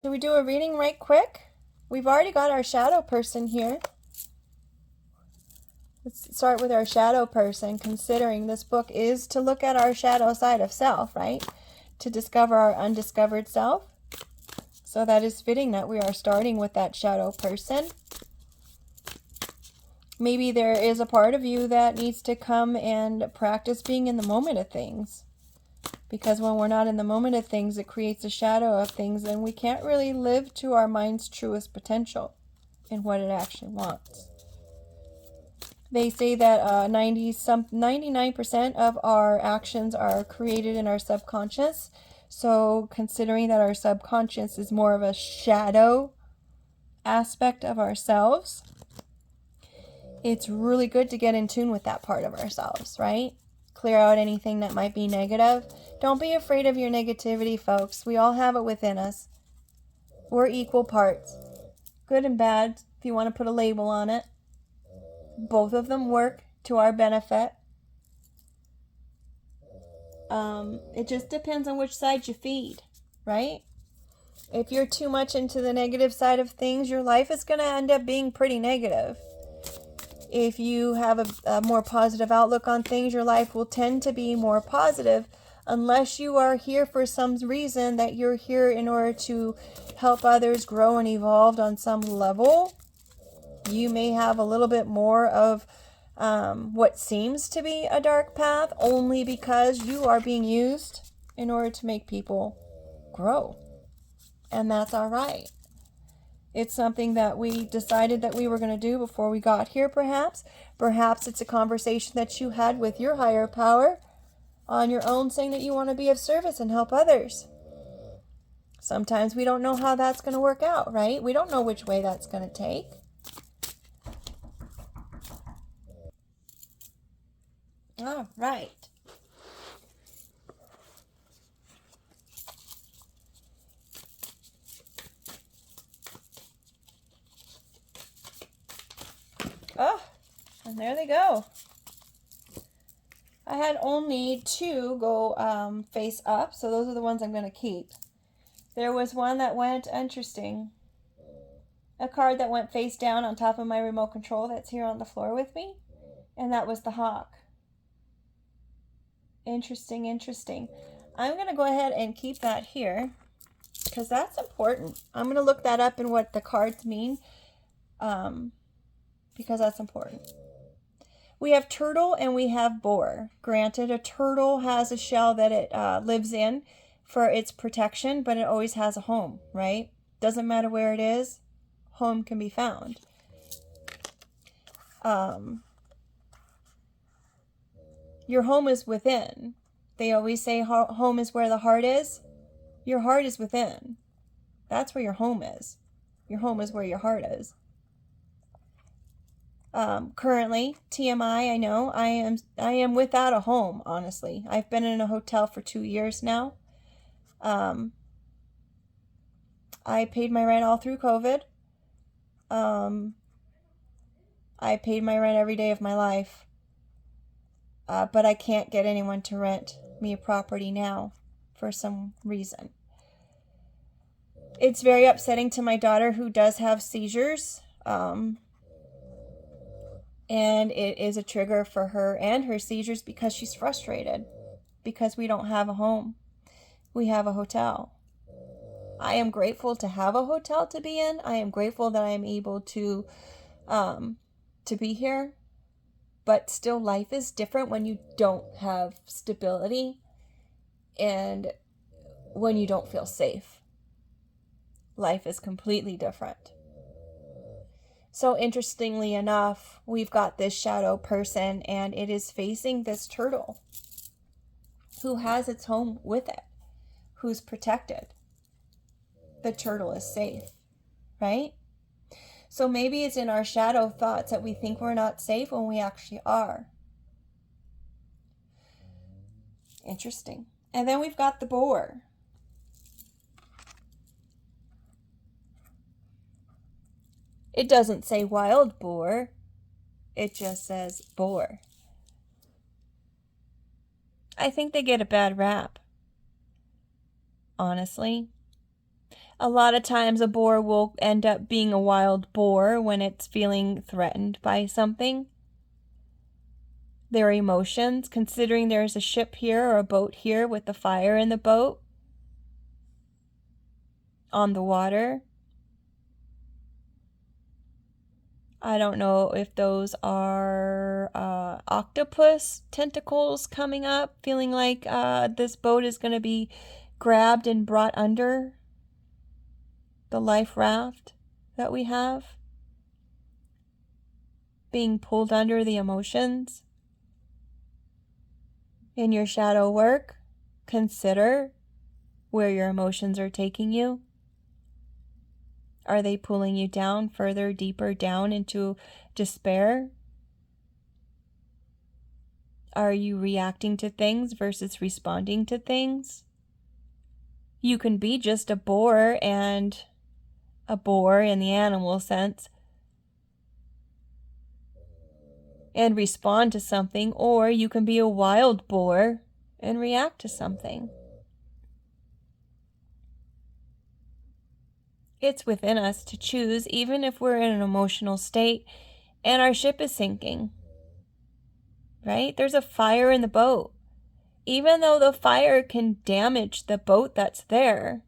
Should we do a reading right quick? We've already got our shadow person here. Let's start with our shadow person, considering this book is to look at our shadow side of self, right? To discover our undiscovered self. So that is fitting that we are starting with that shadow person. Maybe there is a part of you that needs to come and practice being in the moment of things. Because when we're not in the moment of things, it creates a shadow of things, and we can't really live to our mind's truest potential in what it actually wants. They say that 99% of our actions are created in our subconscious. So considering that our subconscious is more of a shadow aspect of ourselves, it's really good to get in tune with that part of ourselves, right? Clear out anything that might be negative. Don't be afraid of your negativity, folks. We all have it within us. We're equal parts, good and bad, if you want to put a label on it. Both of them work to our benefit. It just depends on which side you feed, right? If you're too much into the negative side of things, your life is going to end up being pretty negative. If you have a more positive outlook on things, your life will tend to be more positive, unless you are here for some reason that you're here in order to help others grow and evolve on some level. You may have a little bit more of what seems to be a dark path, only because you are being used in order to make people grow. And that's all right. It's something that we decided that we were going to do before we got here, perhaps. Perhaps it's a conversation that you had with your higher power on your own, saying that you want to be of service and help others. Sometimes we don't know how that's going to work out, right? We don't know which way that's going to take. All right. Oh, and there they go. I had only two go face up, so those are the ones I'm going to keep. There was one that went, interesting, a card that went face down on top of my remote control that's here on the floor with me, and that was the hawk. Interesting, interesting. I'm going to go ahead and keep that here because that's important. I'm going to look that up and what the cards mean because that's important. We have turtle and we have boar. Granted, a turtle has a shell that it lives in for its protection, but it always has a home, right? Doesn't matter where it is, home can be found. Your home is within. They always say home is where the heart is. Your heart is within. That's where your home is. Your home is where your heart is. Currently, TMI, I know, I am without a home, honestly. I've been in a hotel for 2 years now. I paid my rent all through COVID. I paid my rent every day of my life. But I can't get anyone to rent me a property now for some reason. It's very upsetting to my daughter, who does have seizures. And it is a trigger for her and her seizures because she's frustrated because we don't have a home. We have a hotel. I am grateful to have a hotel to be in. I am grateful that I am able to be here. But still, life is different when you don't have stability and when you don't feel safe. Life is completely different. So interestingly enough, we've got this shadow person, and it is facing this turtle who has its home with it, who's protected. The turtle is safe, right? So maybe it's in our shadow thoughts that we think we're not safe when we actually are. Interesting. And then we've got the boar. It doesn't say wild boar. It just says boar. I think they get a bad rap, honestly. A lot of times a boar will end up being a wild boar when it's feeling threatened by something. Their emotions, considering there's a ship here or a boat here with the fire in the boat, on the water. I don't know if those are octopus tentacles coming up, feeling like this boat is going to be grabbed and brought under the life raft that we have, being pulled under the emotions. In your shadow work, consider where your emotions are taking you. Are they pulling you down further, deeper down into despair? Are you reacting to things versus responding to things? You can be just a boar, and a boar in the animal sense, and respond to something, or you can be a wild boar and react to something. It's within us to choose, even if we're in an emotional state and our ship is sinking, right? There's a fire in the boat. Even though the fire can damage the boat that's there,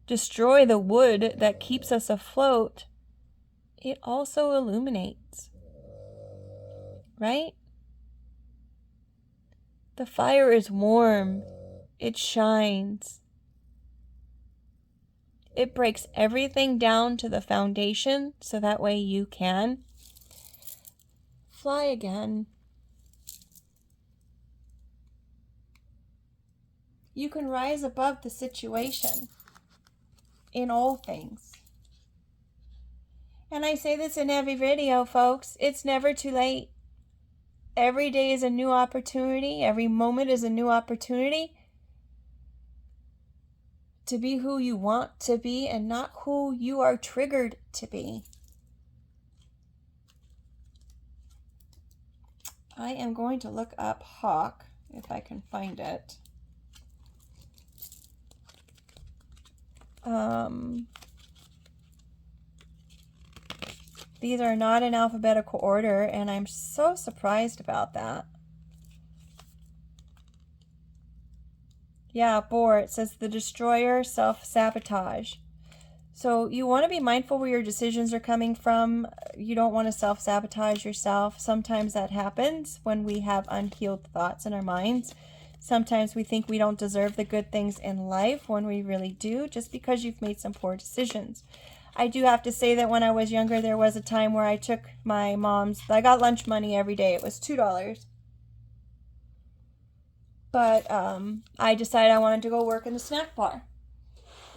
destroy the wood that keeps us afloat, it also illuminates, right? The fire is warm. It shines. It breaks everything down to the foundation so that way you can fly again. You can rise above the situation in all things. And I say this in every video, folks. It's never too late. Every day is a new opportunity. Every moment is a new opportunity to be who you want to be and not who you are triggered to be. I am going to look up hawk if I can find it. These are not in alphabetical order, and I'm so surprised about that. Yeah, boar. It says the destroyer, self-sabotage. So you want to be mindful where your decisions are coming from. You don't want to self-sabotage yourself. Sometimes that happens when we have unhealed thoughts in our minds. Sometimes we think we don't deserve the good things in life when we really do, just because you've made some poor decisions. I do have to say that when I was younger, there was a time where I took my mom's, I got lunch money every day. It was $2. But I decided I wanted to go work in the snack bar.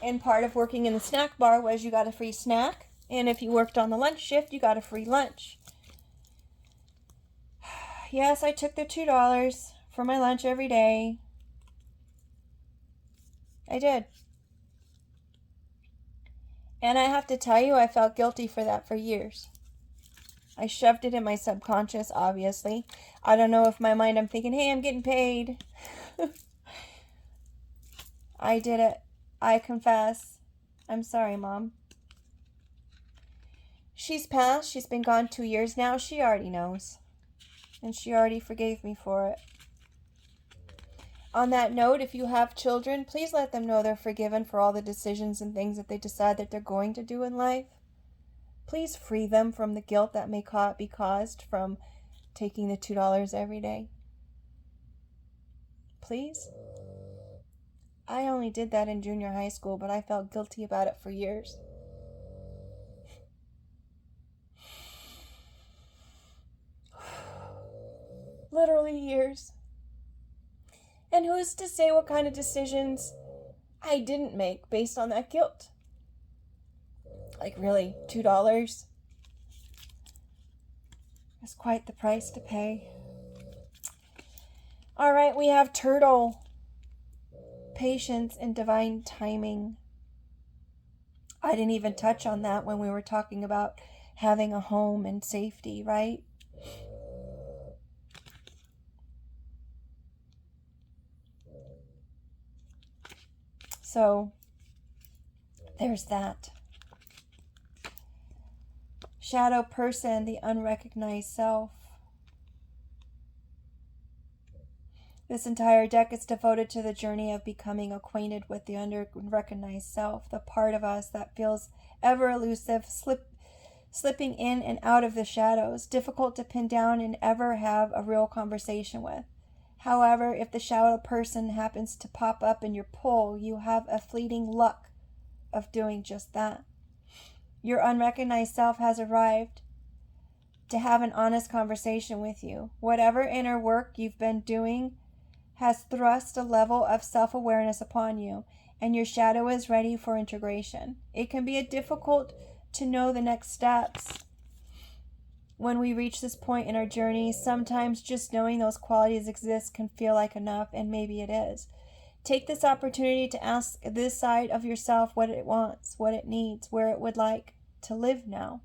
And part of working in the snack bar was you got a free snack. And if you worked on the lunch shift, you got a free lunch. Yes, I took the $2 for my lunch every day. I did. And I have to tell you, I felt guilty for that for years. I shoved it in my subconscious, obviously. I don't know if my mind, I'm thinking, hey, I'm getting paid. I did it. I confess. I'm sorry, Mom. She's passed. She's been gone 2 years now. She already knows. And she already forgave me for it. On that note, if you have children, please let them know they're forgiven for all the decisions and things that they decide that they're going to do in life. Please free them from the guilt that may be caused from taking the $2 every day. Please. I only did that in junior high school, but I felt guilty about it for years. Literally years. And who's to say what kind of decisions I didn't make based on that guilt? Like, really, $2 is quite the price to pay. All right, we have turtle. Patience and divine timing. I didn't even touch on that when we were talking about having a home and safety, right? So, There's that. Shadow person, the unrecognized self. This entire deck is devoted to the journey of becoming acquainted with the unrecognized self, the part of us that feels ever elusive, slipping in and out of the shadows, difficult to pin down and ever have a real conversation with. However, if the shadow person happens to pop up in your pull, you have a fleeting luck of doing just that. Your unrecognized self has arrived to have an honest conversation with you. Whatever inner work you've been doing has thrust a level of self-awareness upon you, and your shadow is ready for integration. It can be difficult to know the next steps when we reach this point in our journey. Sometimes just knowing those qualities exist can feel like enough, and maybe it is. Take this opportunity to ask this side of yourself what it wants, what it needs, where it would like to live now.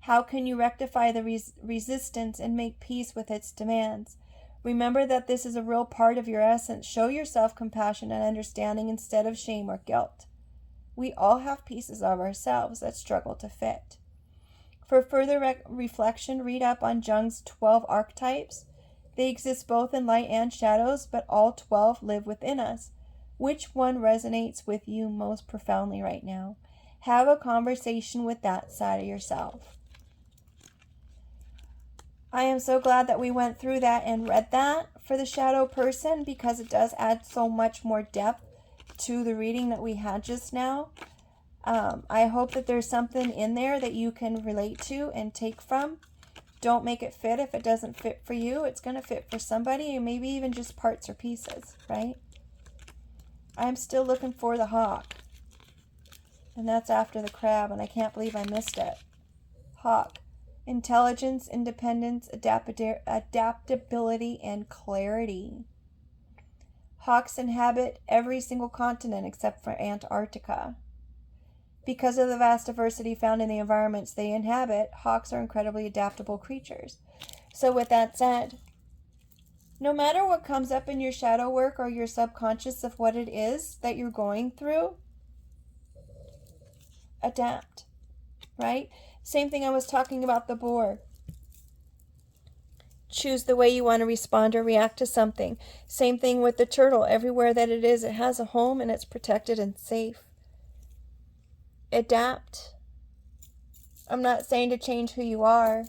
How can you rectify the resistance and make peace with its demands? Remember that this is a real part of your essence. Show yourself compassion and understanding instead of shame or guilt. We all have pieces of ourselves that struggle to fit. For further reflection, read up on Jung's 12 archetypes. They exist both in light and shadows, but all 12 live within us. Which one resonates with you most profoundly right now? Have a conversation with that side of yourself. I am so glad that we went through that and read that for the shadow person, because it does add so much more depth to the reading that we had just now. I hope that there's something in there that you can relate to and take from. Don't make it fit if it doesn't fit for you. It's going to fit for somebody, and maybe even just parts or pieces, right? I'm still looking for the hawk. And that's after the crab, and I can't believe I missed it. Hawk. Intelligence, independence, adaptability, and clarity. Hawks inhabit every single continent except for Antarctica. Because of the vast diversity found in the environments they inhabit, hawks are incredibly adaptable creatures. So with that said, no matter what comes up in your shadow work or your subconscious of what it is that you're going through, adapt, right? Same thing I was talking about the boar. Choose the way you want to respond or react to something. Same thing with the turtle. Everywhere that it is, it has a home and it's protected and safe. Adapt. I'm not saying to change who you are,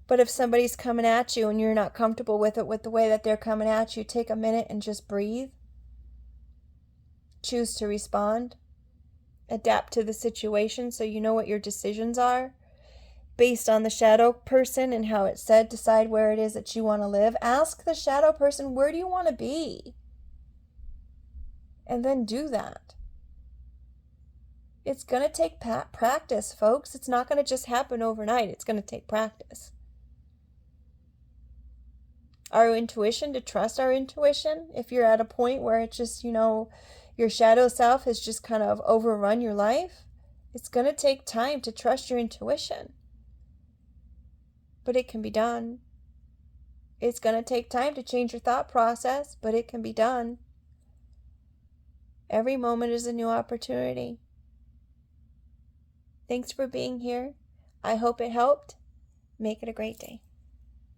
but if somebody's coming at you and you're not comfortable with it, with the way that they're coming at you, take a minute and just breathe. Choose to respond. Adapt to the situation so you know what your decisions are. Based on the shadow person and how it said, decide where it is that you want to live. Ask the shadow person, where do you want to be? And then do that. It's going to take practice, folks. It's not going to just happen overnight. It's going to take practice. Our intuition, to trust our intuition. If you're at a point where it's just, your shadow self has just kind of overrun your life, it's going to take time to trust your intuition. But it can be done. It's going to take time to change your thought process, but it can be done. Every moment is a new opportunity. Thanks for being here. I hope it helped. Make it a great day.